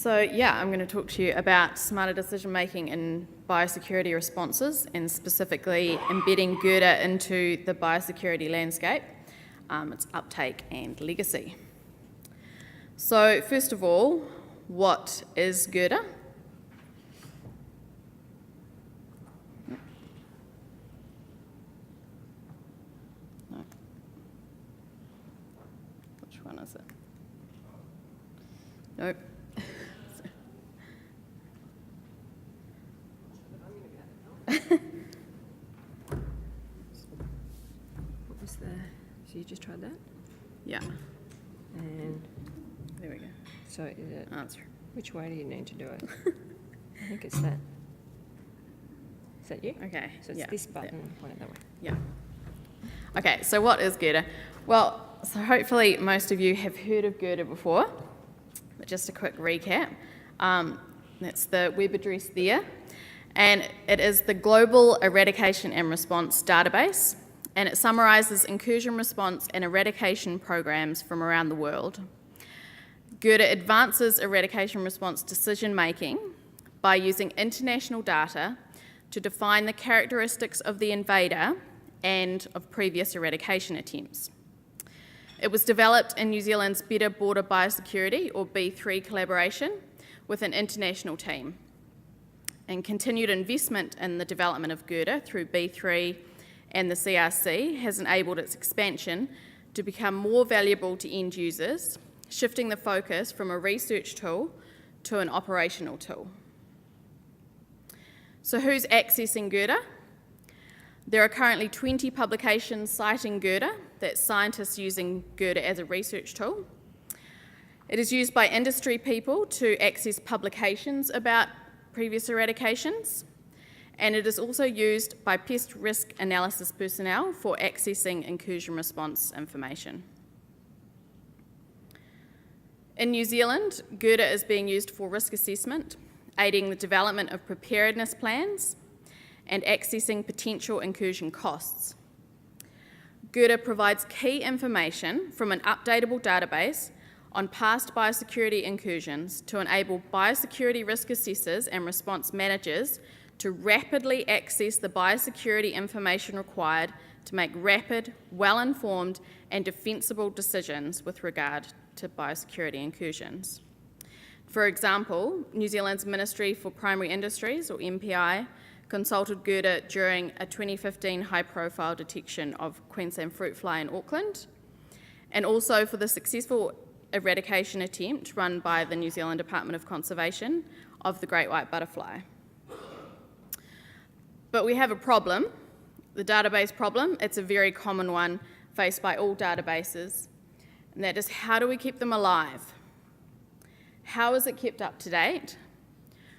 I'm going to talk to you about smarter decision making in biosecurity responses and specifically embedding GURDA into the biosecurity landscape, its uptake and legacy. So first of all, what is GURDA? Which one is it? Nope. What was the... So you just tried that? Yeah. And There we go. so is it... Answer. Which way do you need to do it? I think it's that. Is that you? Okay. So it's yeah. this button, point it that way. Yeah. Okay, so what is GURDA? Well, so hopefully most of you have heard of GURDA before, but just a quick recap. That's the web address there. And it is the Global Eradication and Response Database, and it summarises incursion response and eradication programs from around the world. GURDA advances eradication response decision making by using international data to define the characteristics of the invader and of previous eradication attempts. It was developed in New Zealand's Better Border Biosecurity, or B3 collaboration, with an international team. And continued investment in the development of GURDA through B3 and the CRC has enabled its expansion to become more valuable to end users, shifting the focus from a research tool to an operational tool. So who's accessing GURDA? There are currently 20 publications citing GURDA, that's scientists using GURDA as a research tool. It is used by industry people to access publications about previous eradications, and it is also used by pest risk analysis personnel for accessing incursion response information. In New Zealand, GURDA is being used for risk assessment, aiding the development of preparedness plans and accessing potential incursion costs. GURDA provides key information from an updatable database on past biosecurity incursions to enable biosecurity risk assessors and response managers to rapidly access the biosecurity information required to make rapid, well-informed and defensible decisions with regard to biosecurity incursions. For example, New Zealand's Ministry for Primary Industries, or MPI, consulted GURDA during a 2015 high-profile detection of Queensland fruit fly in Auckland, and also for the successful eradication attempt run by the New Zealand Department of Conservation of the great white butterfly. But we have a problem, the database problem. It's a very common one faced by all databases, and that is, how do we keep them alive? How is it kept up to date?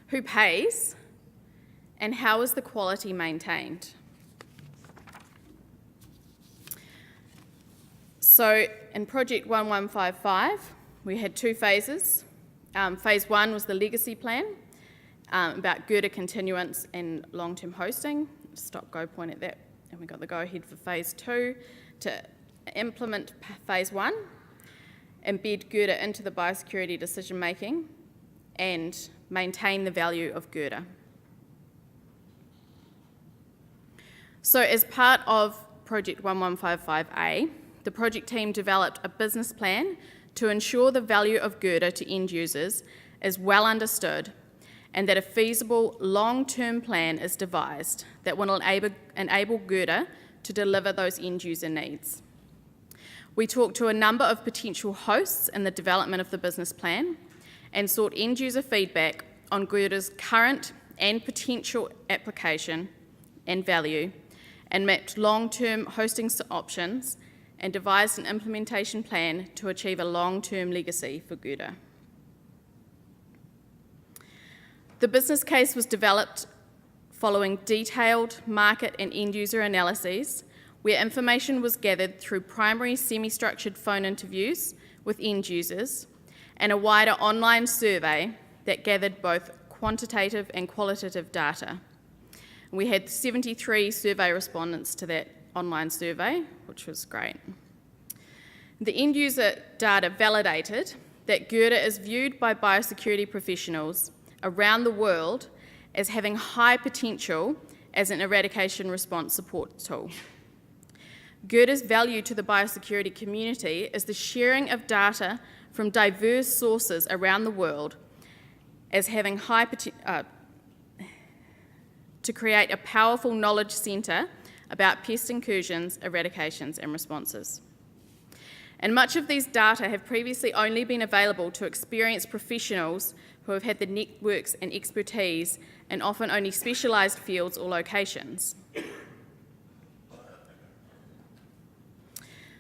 Who pays? And how is the quality maintained? So in Project 1155, we had two phases. Phase one was the legacy plan about GURDA continuance and long-term hosting. Stop, go point at that. And we got the go-ahead for phase two to implement phase one, embed GURDA into the biosecurity decision-making, and maintain the value of GURDA. So as part of Project 1155A, the project team developed a business plan to ensure the value of GURDA to end users is well understood and that a feasible long-term plan is devised that will enable GURDA to deliver those end user needs. We talked to a number of potential hosts in the development of the business plan and sought end user feedback on GURDA's current and potential application and value, and mapped long-term hosting options and devised an implementation plan to achieve a long-term legacy for GURDA. The business case was developed following detailed market and end-user analyses where information was gathered through primary semi-structured phone interviews with end users and a wider online survey that gathered both quantitative and qualitative data. We had 73 survey respondents to that online survey, which was great. The end user data validated that GURDA is viewed by biosecurity professionals around the world as having high potential as an eradication response support tool. GURDA's value to the biosecurity community is the sharing of data from diverse sources around the world as having high to create a powerful knowledge centre about pest incursions, eradications and responses. And much of these data have previously only been available to experienced professionals who have had the networks and expertise in often only specialised fields or locations.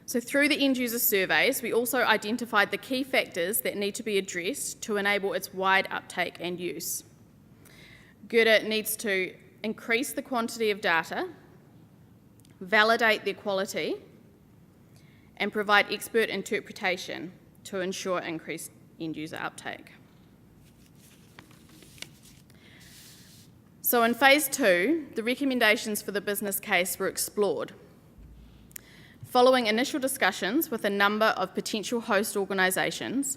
So through the end user surveys, we also identified the key factors that need to be addressed to enable its wide uptake and use. GURDA needs to increase the quantity of data, validate their quality, and provide expert interpretation to ensure increased end user uptake. So in phase 2, the recommendations for the business case were explored. Following initial discussions with a number of potential host organisations,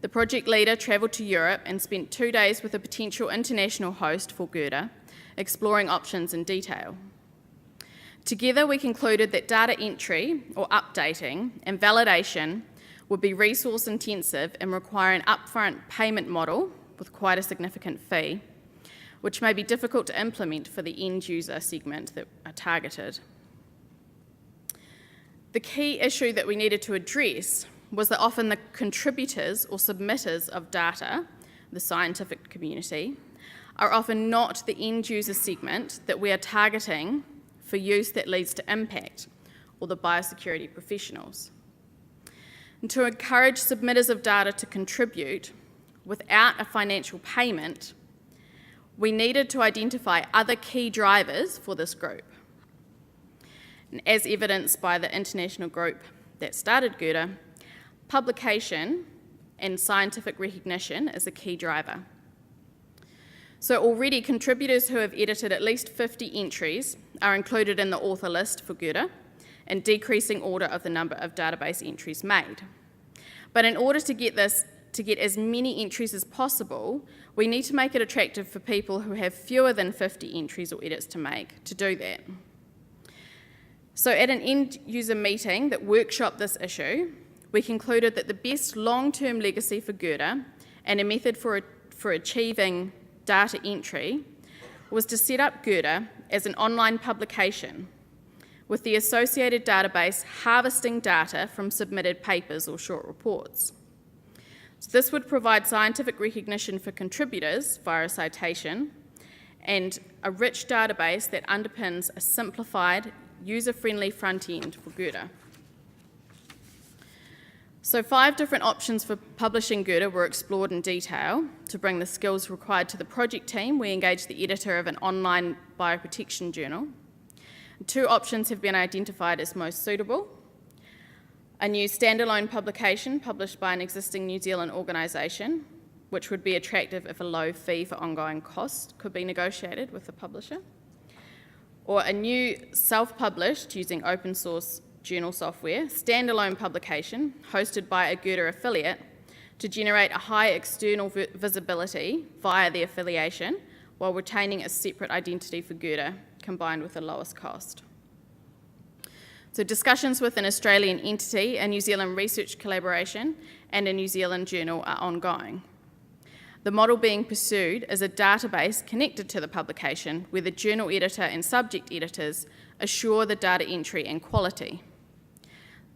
the project leader travelled to Europe and spent 2 days with a potential international host for GURDA, exploring options in detail. Together, we concluded that data entry, or updating, and validation would be resource intensive and require an upfront payment model with quite a significant fee, which may be difficult to implement for the end user segment that are targeted. The key issue that we needed to address was that often the contributors or submitters of data, the scientific community, are often not the end user segment that we are targeting for use that leads to impact, or the biosecurity professionals. And to encourage submitters of data to contribute without a financial payment, we needed to identify other key drivers for this group. And as evidenced by the international group that started GURDA, publication and scientific recognition is a key driver. So already contributors who have edited at least 50 entries are included in the author list for GURDA, in decreasing order of the number of database entries made. But in order to get as many entries as possible, we need to make it attractive for people who have fewer than 50 entries or edits to make to do that. So at an end user meeting that workshopped this issue, we concluded that the best long-term legacy for GURDA and a method for achieving data entry was to set up GURDA as an online publication with the associated database harvesting data from submitted papers or short reports. So this would provide scientific recognition for contributors via a citation and a rich database that underpins a simplified, user-friendly front end for GURDA. So 5 different options for publishing GURDA were explored in detail. To bring the skills required to the project team, we engaged the editor of an online bioprotection journal. 2 options have been identified as most suitable. A new standalone publication published by an existing New Zealand organisation, which would be attractive if a low fee for ongoing cost could be negotiated with the publisher. Or a new self-published, using open source journal software, standalone publication hosted by a GURDA affiliate to generate a high external visibility via the affiliation while retaining a separate identity for GURDA, combined with the lowest cost. So discussions with an Australian entity, a New Zealand research collaboration and a New Zealand journal are ongoing. The model being pursued is a database connected to the publication where the journal editor and subject editors assure the data entry and quality.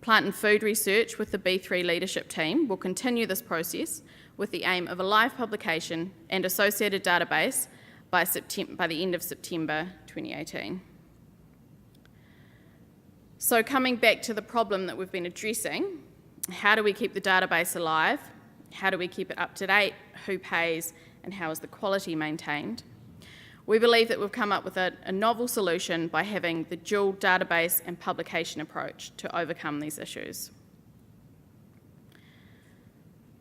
Plant and food research with the B3 leadership team will continue this process with the aim of a live publication and associated database by the end of September 2018. So coming back to the problem that we've been addressing, how do we keep the database alive? How do we keep it up to date? Who pays? And how is the quality maintained? We believe that we've come up with a novel solution by having the dual database and publication approach to overcome these issues.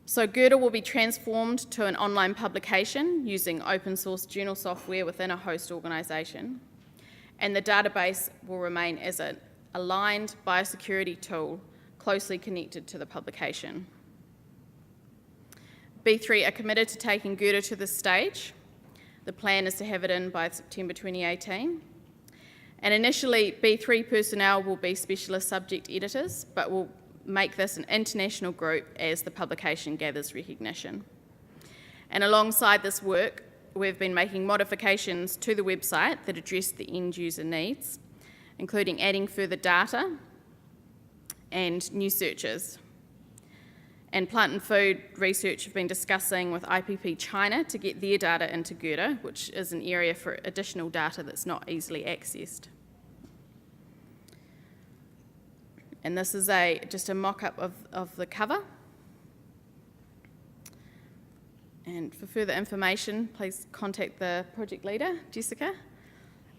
So GURDA will be transformed to an online publication using open source journal software within a host organisation, and the database will remain as an aligned biosecurity tool closely connected to the publication. B3 are committed to taking Goethe to this stage. The plan is to have it in by September 2018. And initially, B3 personnel will be specialist subject editors, but will make this an international group as the publication gathers recognition. And alongside this work, we've been making modifications to the website that address the end user needs, including adding further data and new searches. And Plant and Food Research have been discussing with IPP China to get their data into Goethe, which is an area for additional data that's not easily accessed. And this is just a mock-up of the cover. And for further information, please contact the project leader, Jessica,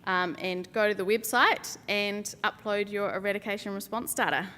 and go to the website and upload your eradication response data.